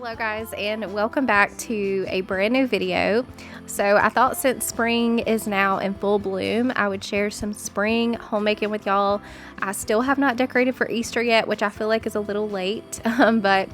Hello guys, and welcome back to a brand new video. So I thought since spring is now in full bloom, I would share some spring homemaking with y'all. I still have not decorated for Easter yet, which I feel like is a little late, but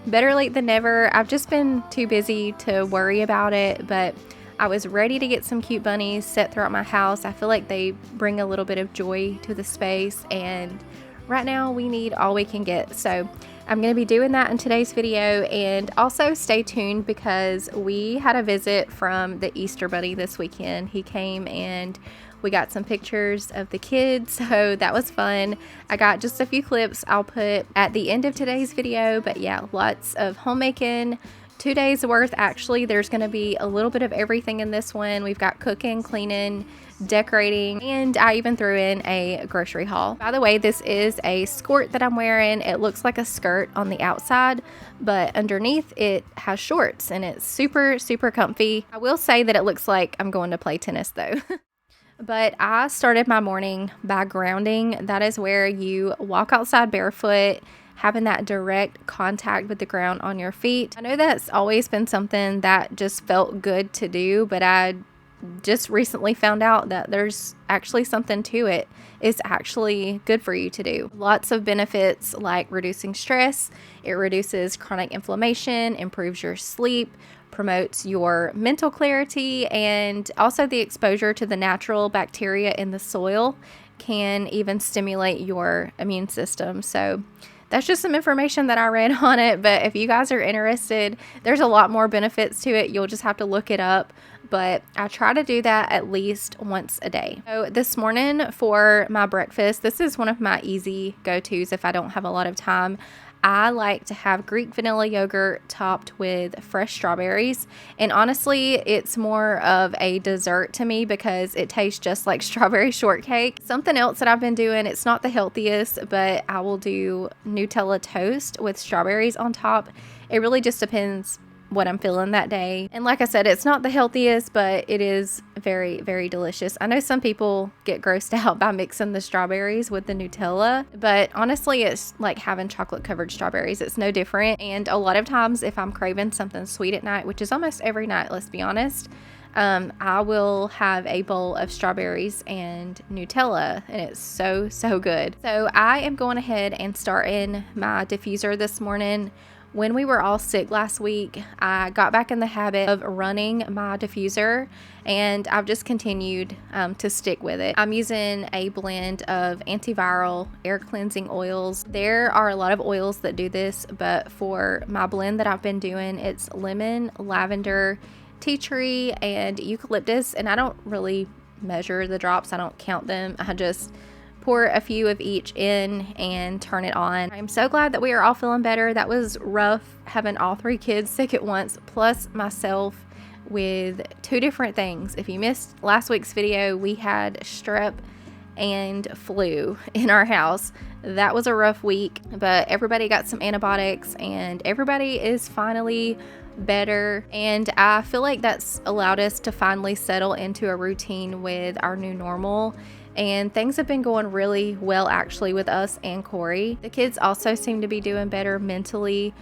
better late than never. I've just been too busy to worry about it, but I was ready to get some cute bunnies set throughout my house. I feel like they bring a little bit of joy to the space, and right now we need all we can get. So I'm going to be doing that in today's video, and also stay tuned because we had a visit from the Easter Bunny this weekend. He came and we got some pictures of the kids, so that was fun. I got just a few clips I'll put at the end of today's video, but yeah, lots of homemaking. 2 days worth actually. There's going to be a little bit of everything in this one. We've got cooking, cleaning, decorating, and I even threw in a grocery haul. By the way, this is a skirt that I'm wearing. It looks like a skirt on the outside, but underneath it has shorts, and it's super comfy. I will say that it looks like I'm going to play tennis though. But I started my morning by grounding. That is where you walk outside barefoot, having that direct contact with the ground on your feet. I know that's always been something that just felt good to do, but I just recently found out that there's actually something to it. It's actually good for you to do. Lots of benefits like reducing stress, it reduces chronic inflammation, improves your sleep, promotes your mental clarity, and also the exposure to the natural bacteria in the soil can even stimulate your immune system. So that's just some information that I read on it, but if you guys are interested, there's a lot more benefits to it. You'll just have to look it up, but I try to do that at least once a day. So this morning for my breakfast, this is one of my easy go-tos if I don't have a lot of time. I like to have Greek vanilla yogurt topped with fresh strawberries, and honestly it's more of a dessert to me because it tastes just like strawberry shortcake. Something else that I've been doing, it's not the healthiest, but I will do Nutella toast with strawberries on top. It really just depends what I'm feeling that day. And like I said, it's not the healthiest, but it is very delicious. I know some people get grossed out by mixing the strawberries with the Nutella, but honestly it's like having chocolate covered strawberries. It's no different. And a lot of times if I'm craving something sweet at night, which is almost every night, let's be honest, I will have a bowl of strawberries and Nutella, and it's so good. So I am going ahead and starting my diffuser this morning. When we were all sick last week, I got back in the habit of running my diffuser, and I've just continued to stick with it. I'm using a blend of antiviral air cleansing oils. There are a lot of oils that do this, but for my blend that I've been doing, it's lemon, lavender, tea tree, and eucalyptus, and I don't really measure the drops. I don't count them. I just pour a few of each in and turn it on. I'm so glad that we are all feeling better. That was rough having all 3 kids sick at once, plus myself with 2 different things. If you missed last week's video, we had strep and flu in our house. That was a rough week, but everybody got some antibiotics and everybody is finally better, and I feel like that's allowed us to finally settle into a routine with our new normal. And things have been going really well actually with us and Corey. The kids also seem to be doing better mentally.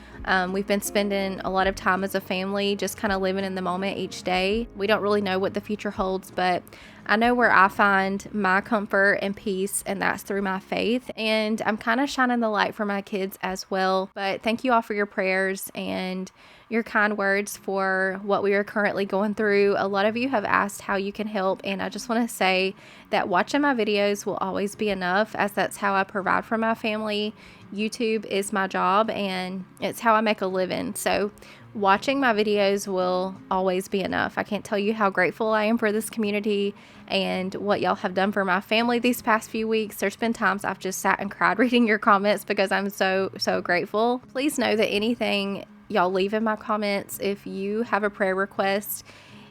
We've been spending a lot of time as a family just kind of living in the moment each day. We don't really know what the future holds, but I know where I find my comfort and peace, and that's through my faith. And I'm kind of shining the light for my kids as well. But thank you all for your prayers and your kind words for what we are currently going through. A lot of you have asked how you can help, and I just want to say that watching my videos will always be enough, as that's how I provide for my family. YouTube is my job and it's how I make a living. So watching my videos will always be enough. I can't tell you how grateful I am for this community and what y'all have done for my family these past few weeks. There's been times I've just sat and cried reading your comments because I'm so grateful. Please know that anything y'all leave in my comments, if you have a prayer request,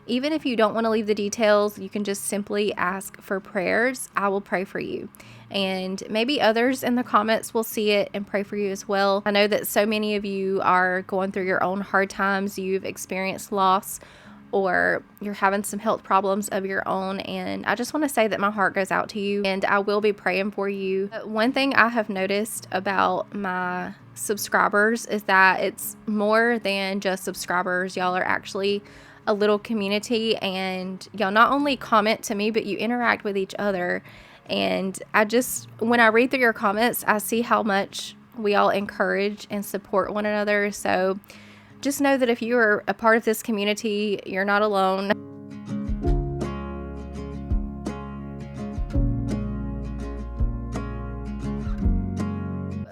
even if you don't want to leave the details, you can just simply ask for prayers. I will pray for you. And maybe others in the comments will see it and pray for you as well. I know that so many of you are going through your own hard times. You've experienced loss or you're having some health problems of your own. And I just want to say that my heart goes out to you, and I will be praying for you. But one thing I have noticed about my subscribers is that it's more than just subscribers. Y'all are actually a little community, and y'all not only comment to me, but you interact with each other. And when I read through your comments, I see how much we all encourage and support one another. So just know that if you are a part of this community, you're not alone.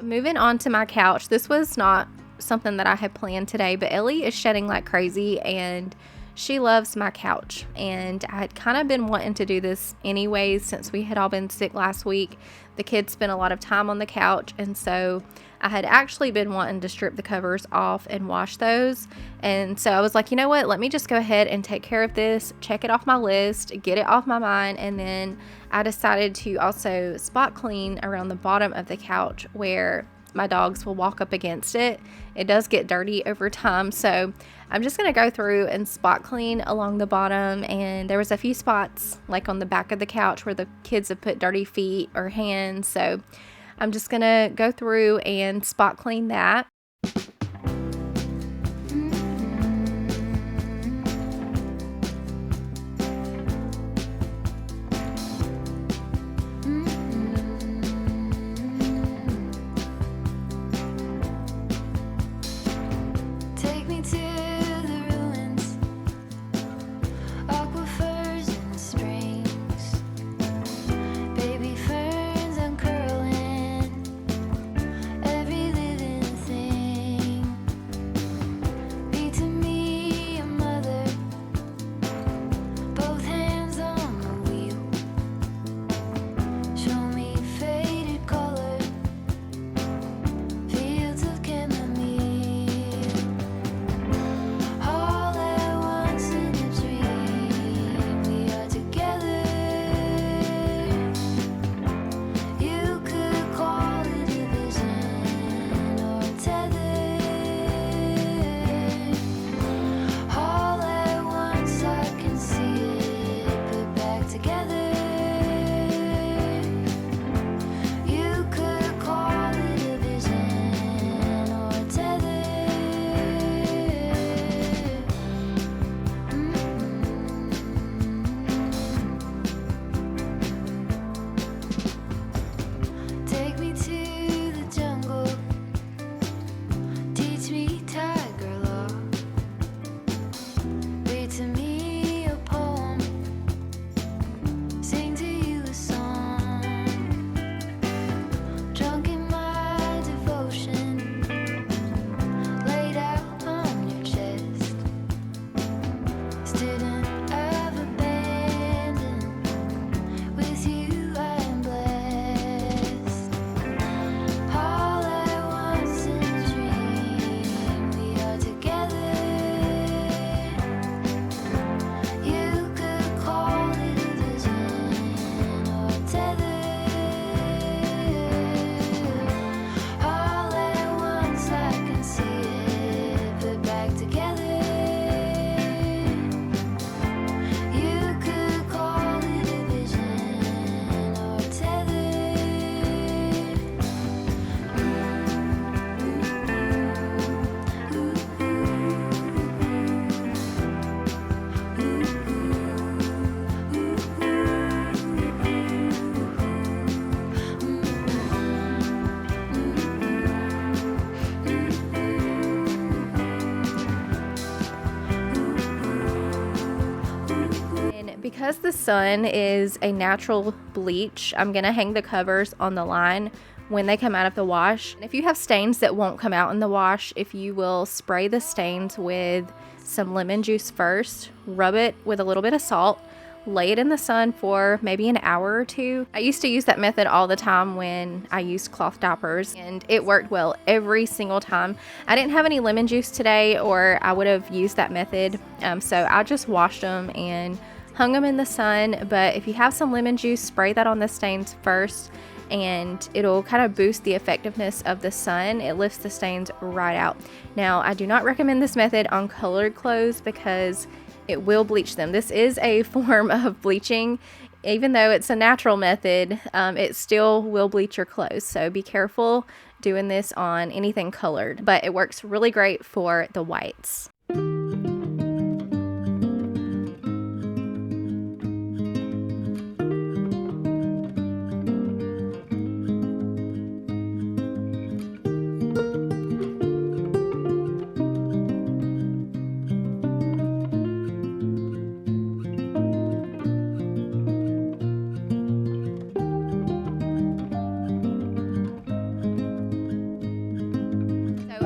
Moving on to my couch. This was not something that I had planned today, but Ellie is shedding like crazy and she loves my couch. And I had kind of been wanting to do this anyways since we had all been sick last week. The kids spent a lot of time on the couch, and so I had actually been wanting to strip the covers off and wash those. And so I was like, you know what, let me just go ahead and take care of this, check it off my list, get it off my mind. And then I decided to also spot clean around the bottom of the couch where my dogs will walk up against it. It does get dirty over time, so I'm just going to go through and spot clean along the bottom. And there was a few spots like on the back of the couch where the kids have put dirty feet or hands, so I'm just going to go through and spot clean that. Because the sun is a natural bleach, I'm going to hang the covers on the line when they come out of the wash. And if you have stains that won't come out in the wash, if you will spray the stains with some lemon juice first, rub it with a little bit of salt, lay it in the sun for maybe an hour or two. I used to use that method all the time when I used cloth diapers, and it worked well every single time. I didn't have any lemon juice today, or I would have used that method. So I just washed them and hung them in the sun. But if you have some lemon juice, spray that on the stains first, and it'll kind of boost the effectiveness of the sun. It lifts the stains right out. Now, I do not recommend this method on colored clothes because it will bleach them. This is a form of bleaching. Even though it's a natural method, it still will bleach your clothes. So be careful doing this on anything colored, but it works really great for the whites.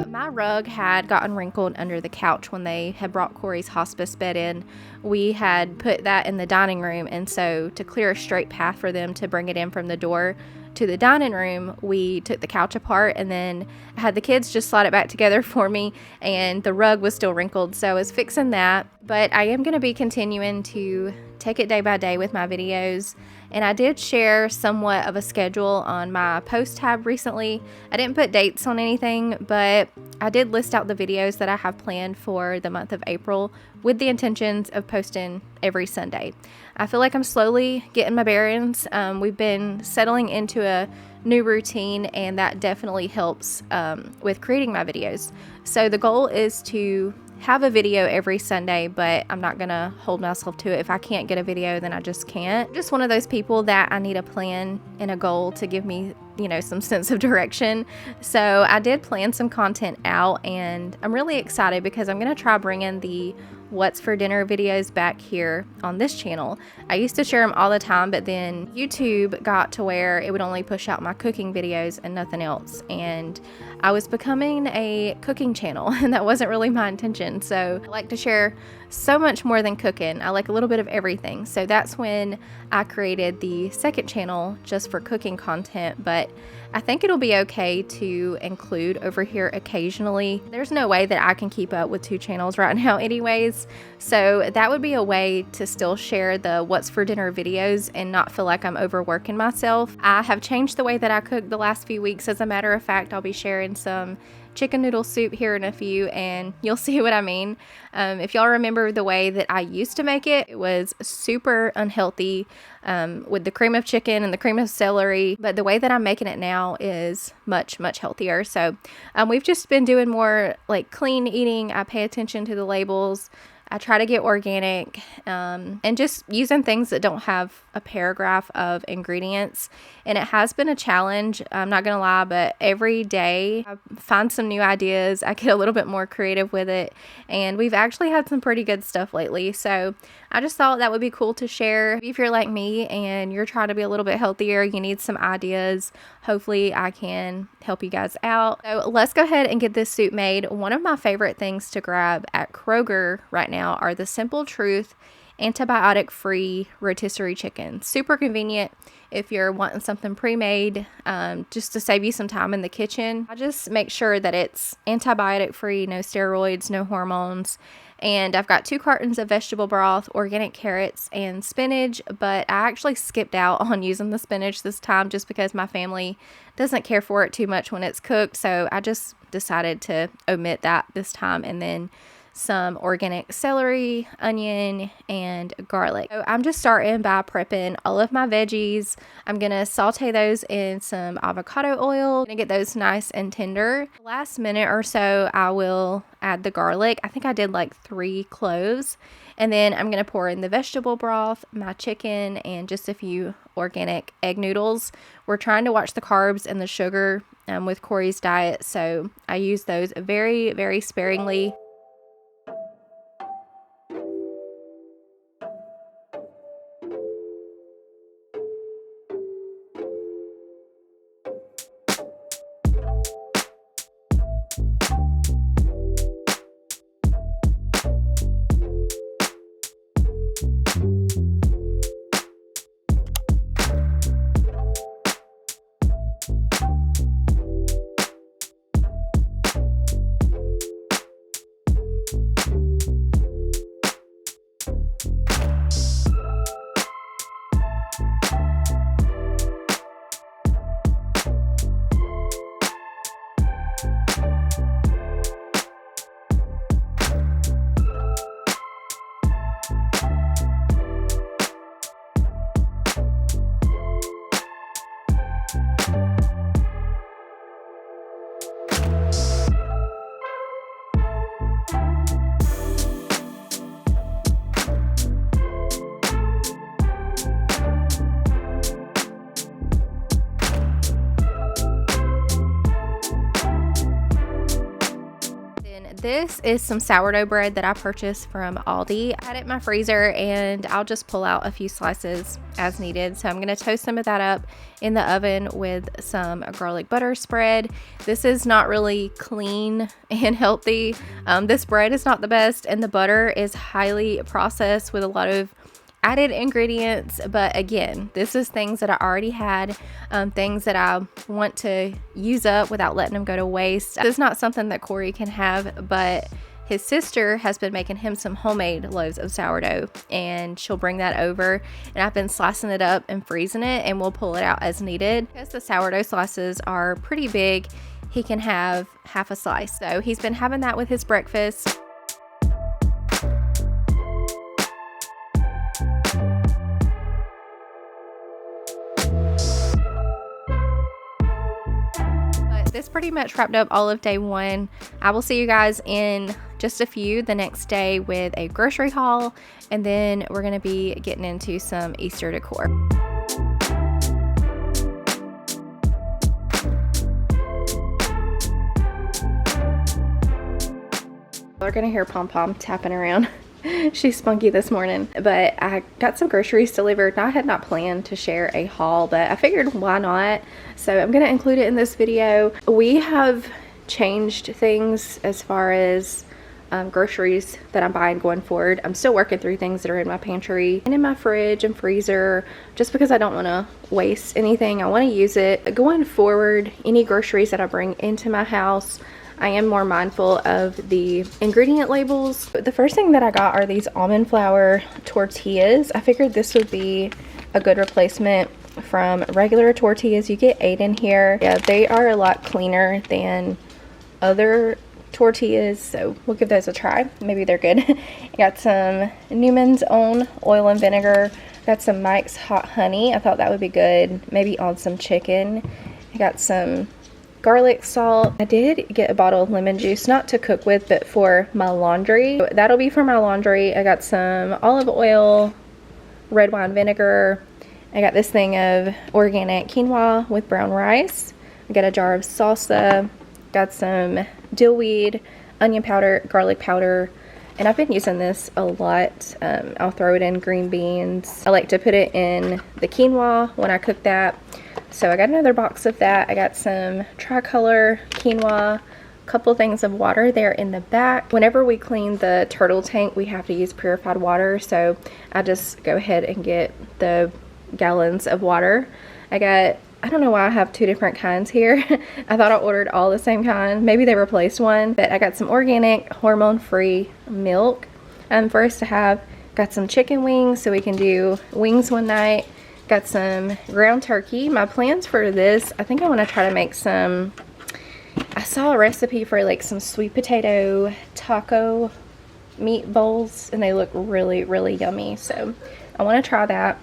My rug had gotten wrinkled under the couch when they had brought Corey's hospice bed in. We had put that in the dining room, and so to clear a straight path for them to bring it in from the door to the dining room, we took the couch apart and then had the kids just slide it back together for me, and the rug was still wrinkled, so I was fixing that. But I am going to be continuing to take it day by day with my videos, and I did share somewhat of a schedule on my post tab recently. I didn't put dates on anything, but I did list out the videos that I have planned for the month of April with the intentions of posting every Sunday. I feel like I'm slowly getting my bearings. We've been settling into a new routine, and that definitely helps with creating my videos. So the goal is to have a video every Sunday, but I'm not gonna hold myself to it. If I can't get a video, then I just can't. Just one of those people that I need a plan and a goal to give me, you know, some sense of direction. So I did plan some content out, and I'm really excited because I'm gonna try bringing the what's for dinner videos back here on this channel. I used to share them all the time, but then YouTube got to where it would only push out my cooking videos and nothing else, and I was becoming a cooking channel, and that wasn't really my intention. So I like to share so much more than cooking. I like a little bit of everything. So that's when I created the second channel just for cooking content, but I think it'll be okay to include over here occasionally. There's no way that I can keep up with two channels right now anyways, so that would be a way to still share the what's for dinner videos and not feel like I'm overworking myself. I have changed the way that I cook the last few weeks. As a matter of fact, I'll be sharing some chicken noodle soup here in a few, and you'll see what I mean. If y'all remember the way that I used to make it, it was super unhealthy with the cream of chicken and the cream of celery, but the way that I'm making it now is much healthier. So we've just been doing more like clean eating. I pay attention to the labels. I try to get organic, and just using things that don't have a paragraph of ingredients. And it has been a challenge, I'm not gonna lie, but every day I find some new ideas. I get a little bit more creative with it, and we've actually had some pretty good stuff lately. So I just thought that would be cool to share. If you're like me and you're trying to be a little bit healthier, you need some ideas, hopefully I can help you guys out. So let's go ahead and get this soup made. One of my favorite things to grab at Kroger right now are the Simple Truth antibiotic-free rotisserie chicken. Super convenient if you're wanting something pre-made, just to save you some time in the kitchen. I just make sure that it's antibiotic-free, no steroids, no hormones. And I've got 2 cartons of vegetable broth, organic carrots, and spinach, but I actually skipped out on using the spinach this time just because my family doesn't care for it too much when it's cooked. So I just decided to omit that this time, and then some organic celery, onion, and garlic. So I'm just starting by prepping all of my veggies. I'm gonna saute those in some avocado oil. I'm gonna get those nice and tender. Last minute or so, I will add the garlic. I think I did like 3 cloves. And then I'm gonna pour in the vegetable broth, my chicken, and just a few organic egg noodles. We're trying to watch the carbs and the sugar with Corey's diet, so I use those very sparingly. This is some sourdough bread that I purchased from Aldi. I had it in my freezer and I'll just pull out a few slices as needed. So I'm going to toast some of that up in the oven with some garlic butter spread. This is not really clean and healthy. This bread is not the best, and the butter is highly processed with a lot of added ingredients. But again, this is things that I already had, things that I want to use up without letting them go to waste. This is not something that Corey can have, but his sister has been making him some homemade loaves of sourdough, and she'll bring that over, and I've been slicing it up and freezing it, and we'll pull it out as needed. Because the sourdough slices are pretty big, he can have half a slice. So he's been having that with his breakfast. This pretty much wrapped up all of day one. I will see you guys in just a few the next day with a grocery haul, and then we're going to be getting into some Easter decor. We're going to hear Pom Pom tapping around. She's spunky this morning, but I got some groceries delivered. I had not planned to share a haul, but I figured why not? So I'm going to include it in this video. We have changed things as far as groceries that I'm buying going forward. I'm still working through things that are in my pantry and in my fridge and freezer, just because I don't want to waste anything. I want to use it. Going forward, any groceries that I bring into my house, I am more mindful of the ingredient labels. The first thing that I got are these almond flour tortillas. I figured this would be a good replacement from regular tortillas. You get 8 in here. Yeah, they are a lot cleaner than other tortillas, so we'll give those a try. Maybe they're good. I got some Newman's Own oil and vinegar. Got some Mike's Hot Honey. I thought that would be good, maybe on some chicken. I got some garlic salt. I did get a bottle of lemon juice, not to cook with, but for my laundry. That'll be for my laundry. I got some olive oil, red wine vinegar. I got this thing of organic quinoa with brown rice. I got a jar of salsa. Got some dill weed, onion powder, garlic powder, and I've been using this a lot. I'll throw it in green beans. I like to put it in the quinoa when I cook that. So I got another box of that. I got some tricolor quinoa, a couple things of water there in the back. Whenever we clean the turtle tank, we have to use purified water, so I just go ahead and get the gallons of water. I don't know why I have 2 different kinds here. I thought I ordered all the same kind. Maybe they replaced one, but I got some organic hormone-free milk for us to have. Got some chicken wings, so we can do wings one night. Got some ground turkey. My plans for this, I think I want to try to make some, I saw a recipe for like some sweet potato taco meat bowls, and they look really, really yummy. So I want to try that.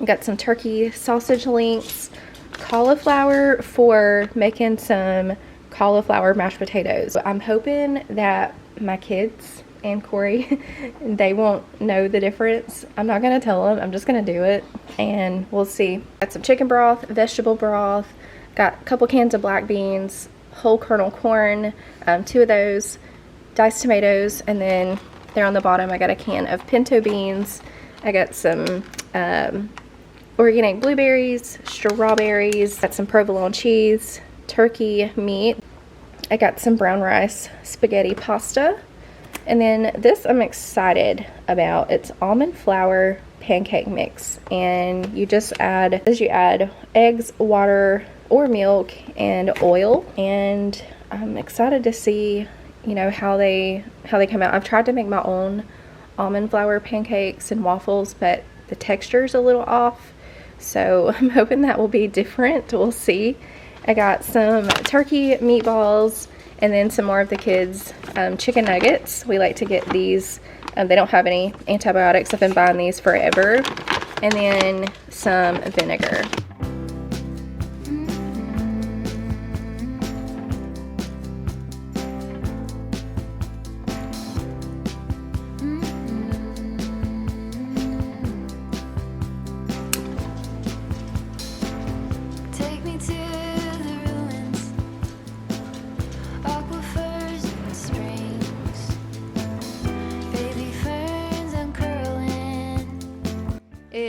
Got some turkey sausage links, cauliflower for making some cauliflower mashed potatoes. I'm hoping that my kids and Corey, they won't know the difference. I'm not going to tell them. I'm just going to do it, and we'll see. Got some chicken broth, vegetable broth, got a couple cans of black beans, whole kernel corn, 2 of those, diced tomatoes, and then there on the bottom I got a can of pinto beans. I got some organic blueberries, strawberries, got some provolone cheese, turkey meat. I got some brown rice spaghetti pasta. And then this I'm excited about. It's almond flour pancake mix, and you just add, eggs, water, or milk, and oil. And I'm excited to see, you know, how they come out. I've tried to make my own almond flour pancakes and waffles, but the texture's a little off, so I'm hoping that will be different. We'll see. I got some turkey meatballs, and then some more of the kids' chicken nuggets. We like to get these. They don't have any antibiotics. I've been buying these forever. And then some vinegar. Spring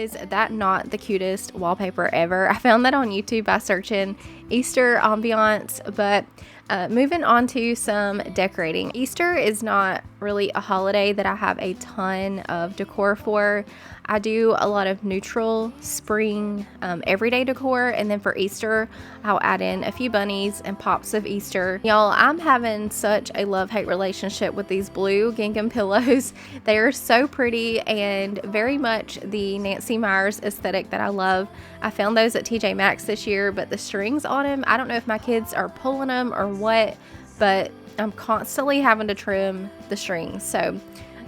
Is that not the cutest wallpaper ever? I found that on YouTube by searching Easter ambiance, but moving on to some decorating. Easter is not really a holiday that I have a ton of decor for. I do a lot of neutral spring everyday decor, and then for Easter I'll add in a few bunnies and pops of Easter. Y'all, I'm having such a love-hate relationship with these blue gingham pillows. They are so pretty and very much the Nancy Meyers aesthetic that I love. I found those at TJ Maxx this year, but the strings on them, I don't know if my kids are pulling them or what, but I'm constantly having to trim the strings. So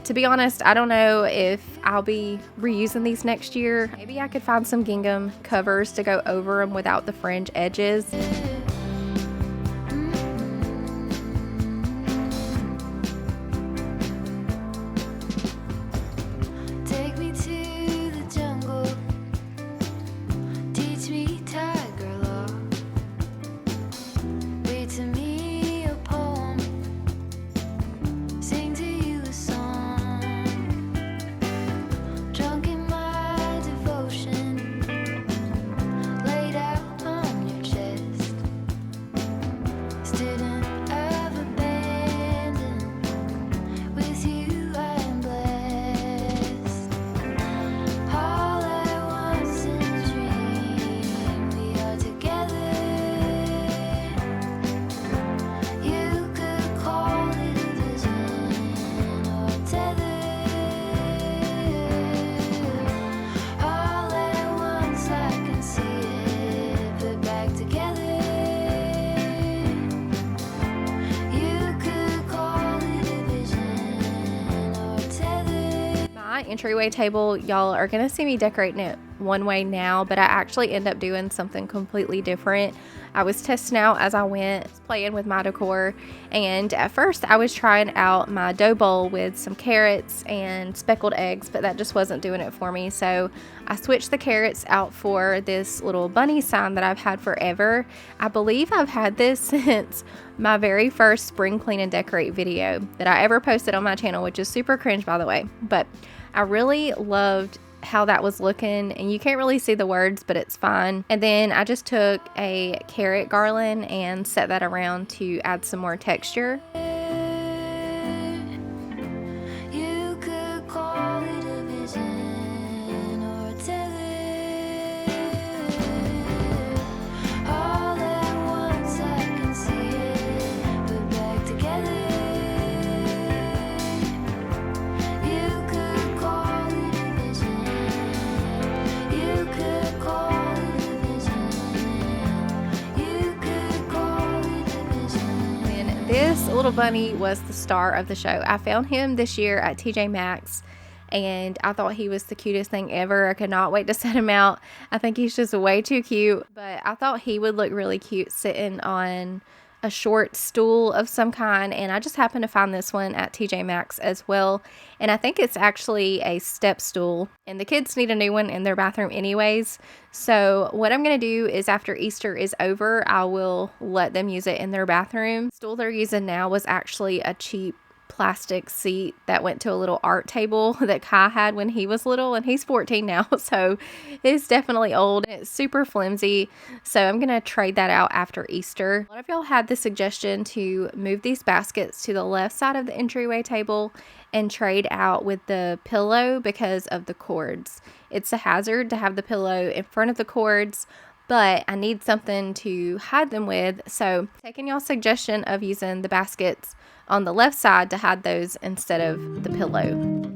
to be honest, I don't know if I'll be reusing these next year. Maybe I could find some gingham covers to go over them without the fringe edges. Entryway table, y'all are gonna see me decorating it one way now, but I actually end up doing something completely different. I was testing out as I went, playing with my decor, and at first I was trying out my dough bowl with some carrots and speckled eggs, but that just wasn't doing it for me. So I switched the carrots out for this little bunny sign that I've had forever. I believe I've had this since my very first spring clean and decorate video that I ever posted on my channel, which is super cringe, by the way, but I really loved how that was looking, and you can't really see the words, but it's fine. And then I just took a carrot garland and set that around to add some more texture. This little bunny was the star of the show. I found him this year at TJ Maxx, and I thought he was the cutest thing ever. I could not wait to set him out. I think he's just way too cute, but I thought he would look really cute sitting on a short stool of some kind, and I just happened to find this one at TJ Maxx as well, and I think it's actually a step stool, and the kids need a new one in their bathroom anyways. So what I'm going to do is after Easter is over, I will let them use it in their bathroom. The stool they're using now was actually a cheap plastic seat that went to a little art table that Kai had when he was little, and he's 14 now, so it's definitely old. It's super flimsy, so I'm gonna trade that out after Easter. A lot of y'all had the suggestion to move these baskets to the left side of the entryway table and trade out with the pillow because of the cords. It's a hazard to have the pillow in front of the cords, but I need something to hide them with, so taking y'all's suggestion of using the baskets on the left side to hide those instead of the pillow.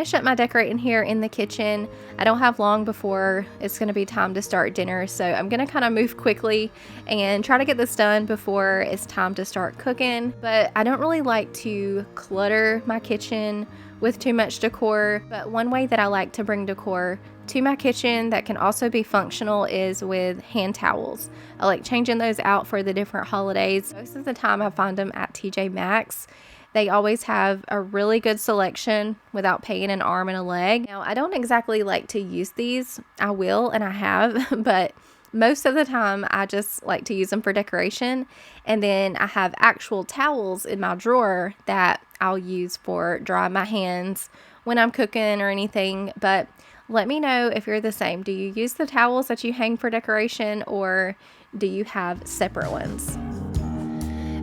finish up my decorating here in the kitchen. I don't have long before it's going to be time to start dinner, so I'm going to kind of move quickly and try to get this done before it's time to start cooking. But I don't really like to clutter my kitchen with too much decor, but one way that I like to bring decor to my kitchen that can also be functional is with hand towels. I like changing those out for the different holidays. Most of the time I find them at TJ Maxx. They always have a really good selection without paying an arm and a leg. Now, I don't exactly like to use these. I will, and I have, but most of the time I just like to use them for decoration. And then I have actual towels in my drawer that I'll use for drying my hands when I'm cooking or anything. But let me know if you're the same. Do you use the towels that you hang for decoration, or do you have separate ones?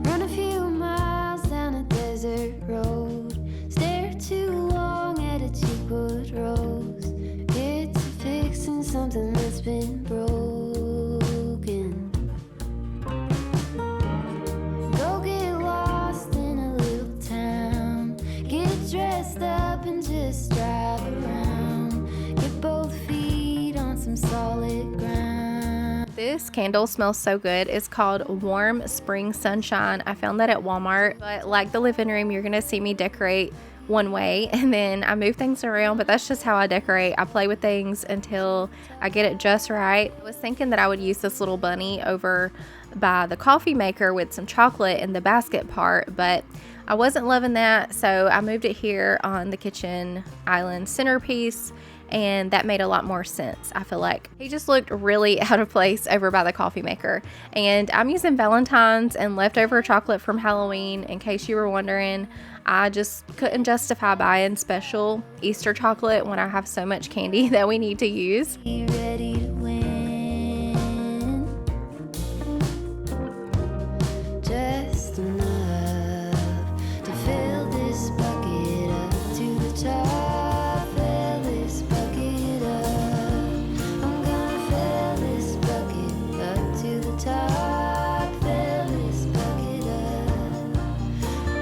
Run a few miles down a desert road, stare too long at a 2-foot rose. It's fixing something that's been broken. Go get lost in a little town, get dressed up and just drive around. Get both feet on some solid ground. This candle smells so good. It's called Warm Spring Sunshine. I found that at Walmart, but like the living room, you're gonna see me decorate one way and then I move things around, but that's just how I decorate. I play with things until I get it just right. I was thinking that I would use this little bunny over by the coffee maker with some chocolate in the basket part, but I wasn't loving that, so I moved it here on the kitchen island centerpiece, and that made a lot more sense. I feel like he just looked really out of place over by the coffee maker. And I'm using Valentine's and leftover chocolate from Halloween. In case you were wondering, I just couldn't justify buying special Easter chocolate when I have so much candy that we need to use. Be ready to win. Just enough to fill this bucket up to the top. Fill this bucket up. I'm gonna fill this bucket up to the top. Fill this bucket up.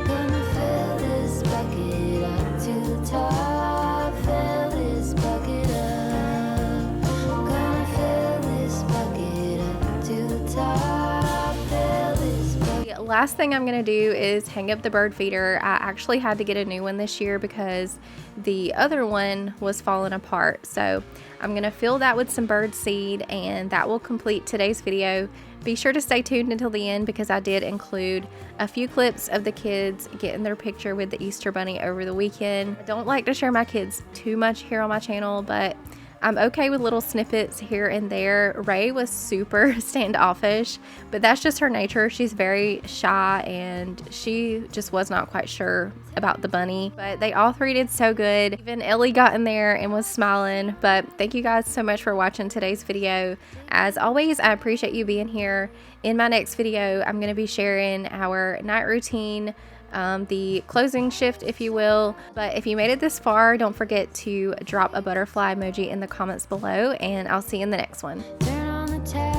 Gonna fill this bucket up to the top. Fill this bucket up. Gonna fill this bucket up to the top. Fill this bucket. The last thing I'm going to do is hang up the bird feeder. I actually had to get a new one this year because the other one was falling apart. So I'm going to fill that with some bird seed, and that will complete today's video. Be sure to stay tuned until the end because I did include a few clips of the kids getting their picture with the Easter Bunny over the weekend. I don't like to share my kids too much here on my channel, but I'm okay with little snippets here and there. Ray was super standoffish, but that's just her nature. She's very shy and she just was not quite sure about the bunny, but they all three did so good. Even Ellie got in there and was smiling. But thank you guys so much for watching today's video. As always, I appreciate you being here. In my next video, I'm going to be sharing our night routine, the closing shift, if you will. But if you made it this far, don't forget to drop a butterfly emoji in the comments below, and I'll see you in the next one. Turn on the tap.